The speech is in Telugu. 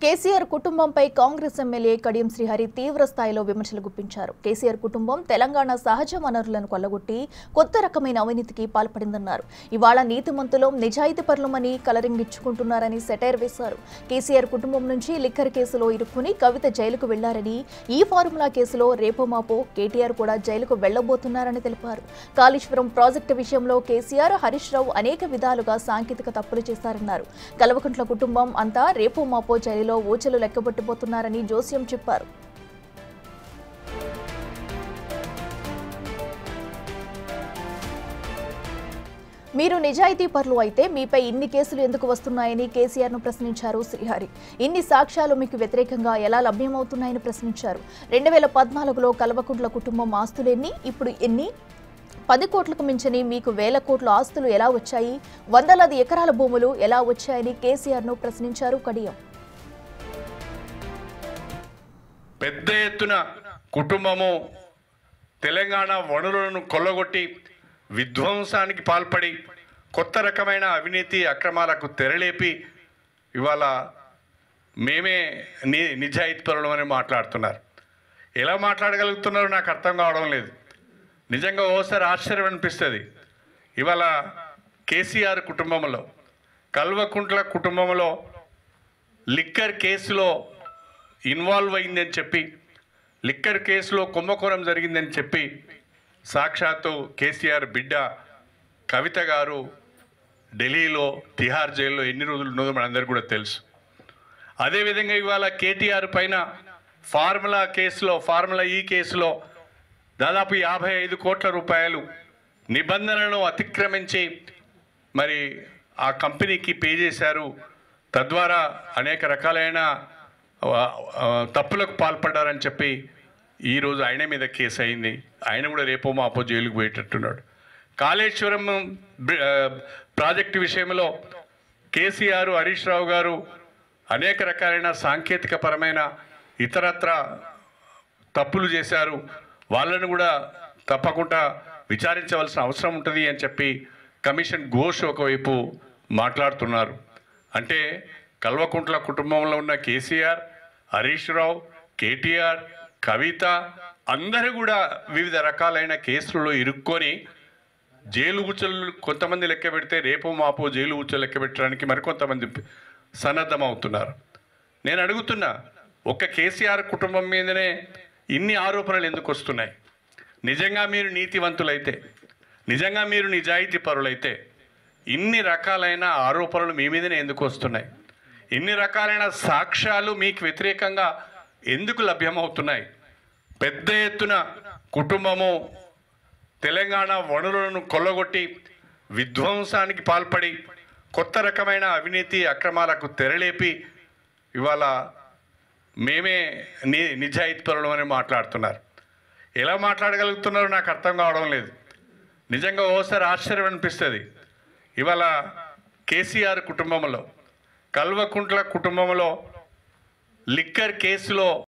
కేసీఆర్ కుటుంబంపై కాంగ్రెస్ ఎమ్మెల్యే కడియం శ్రీహరి తీవ్ర స్థాయిలో విమర్శలు గుప్పించారు. కేసీఆర్ కుటుంబం తెలంగాణ సహజ వనరులను కొల్లగొట్టి కొత్త రకమైన అవినీతికి పాల్పడిందన్నారు. ఇవాళ నీతిమంతులం నిజాయితీపరులమని కలరింగిచ్చుకుంటున్నారని సెటైర్ వేశారు. కేసీఆర్ కుటుంబం నుంచి లిక్కర్ కేసులో ఇరుక్కుని కవిత జైలుకు వెళ్లారని, ఈ ఫార్ములా కేసులో రేపో మాపో కేటీఆర్ కూడా జైలుకు వెళ్లబోతున్నారని తెలిపారు. కాళేశ్వరం ప్రాజెక్టు విషయంలో కేసీఆర్, హరీష్ రావు అనేక విధాలుగా సాంకేతిక తప్పులు చేశారన్నారు. కల్వకుంట్ల కుటుంబం అంతా రేపో మాపో జైలులో ఊచలు లెక్కబట్టిపోతున్నారని జోస్యం చెప్పారు. మీరు నిజాయితీ పరులు అయితే మీపై ఇన్ని కేసులు ఎందుకు వస్తున్నాయని కేసీఆర్ ను ప్రశ్నించారు శ్రీహరి. ఇన్ని సాక్ష్యాలు మీకు వ్యతిరేకంగా ఎలా లభ్యమవుతున్నాయని ప్రశ్నించారు. 2014లో కల్వకుంట్ల కుటుంబం ఆస్తులెన్ని, ఇప్పుడు ఎన్ని? 10 కోట్లకు మించని మీకు వేల కోట్ల ఆస్తులు ఎలా వచ్చాయి? వందలాది ఎకరాల భూములు ఎలా వచ్చాయని కేసీఆర్ ను ప్రశ్నించారు కడియం. పెద్ద ఎత్తున కుటుంబము తెలంగాణ వనరులను కొల్లగొట్టి విధ్వంసానికి పాల్పడి కొత్త రకమైన అవినీతి అక్రమాలకు తెరలేపి ఇవాళ మేమే నిజాయితీపరులమని మాట్లాడుతున్నారు. ఎలా మాట్లాడగలుగుతున్నారో నాకు అర్థం కావడం లేదు. నిజంగా ఓసారి ఆశ్చర్యం అనిపిస్తుంది. ఇవాళ కేసీఆర్ కుటుంబంలో, కల్వకుంట్ల కుటుంబంలో లిక్కర్ కేసులో ఇన్వాల్వ్ అయిందని చెప్పి, లిక్కర్ కేసులో కుంభకోణం జరిగిందని చెప్పి సాక్షాత్తు కేసీఆర్ బిడ్డ కవిత గారు ఢిల్లీలో తిహార్ జైల్లో ఎన్ని రోజులు ఉన్నదో మనందరికీ కూడా తెలుసు. అదేవిధంగా ఇవాళ కేటీఆర్ పైన ఫార్ములా ఈ కేసులో దాదాపు 55 కోట్ల రూపాయలు నిబంధనలను అతిక్రమించి మరి ఆ కంపెనీకి పే చేశారు. తద్వారా అనేక రకాలైన తప్పులకు పాల్పడ్డారని చెప్పి ఈరోజు ఆయన మీద కేసు అయింది. ఆయన కూడా రేపో మాపో జైలుకు పోయేటట్టున్నాడు. కాళేశ్వరం ప్రాజెక్టు విషయంలో కేసీఆర్, హరీష్ రావు గారు అనేక రకాలైన సాంకేతిక పరమైన ఇతరత్ర తప్పులు చేశారు. వాళ్ళను కూడా తప్పకుండా విచారించవలసిన అవసరం ఉంటుంది అని చెప్పి కమిషన్ ఘోష్ ఒకవైపు మాట్లాడుతున్నారు. అంటే కల్వకుంట్ల కుటుంబంలో ఉన్న కేసీఆర్, హరీష్ రావు, కేటీఆర్, కవిత అందరూ కూడా వివిధ రకాలైన కేసులలో ఇరుక్కొని జైలు ఊచలు కొంతమంది లెక్క పెడితే రేపో మాపో జైలు ఊచలు లెక్క పెట్టడానికి మరికొంతమంది సన్నద్ధమవుతున్నారు. నేను అడుగుతున్నా, ఒక్క కేసీఆర్ కుటుంబం మీదనే ఇన్ని ఆరోపణలు ఎందుకు వస్తున్నాయి? నిజంగా మీరు నీతివంతులైతే, నిజంగా మీరు నిజాయితీ పరులైతే ఇన్ని రకాలైన ఆరోపణలు మీ మీదనే ఎందుకు వస్తున్నాయి? ఇన్ని రకాలైన సాక్ష్యాలు మీకు వ్యతిరేకంగా ఎందుకు లభ్యమవుతున్నాయి? పెద్ద ఎత్తున కుటుంబము తెలంగాణ వనరులను కొల్లగొట్టి విధ్వంసానికి పాల్పడి కొత్త రకమైన అవినీతి అక్రమాలకు తెరలేపి ఇవాళ మేమే నిజాయితీపరులమని మాట్లాడుతున్నారు. ఎలా మాట్లాడగలుగుతున్నారో నాకు అర్థం కావడం లేదు. నిజంగా ఓసారి ఆశ్చర్యం అనిపిస్తుంది. ఇవాళ కేసీఆర్ కుటుంబంలో, కల్వకుంట్ల కుటుంబంలో లిక్కర్ కేసులో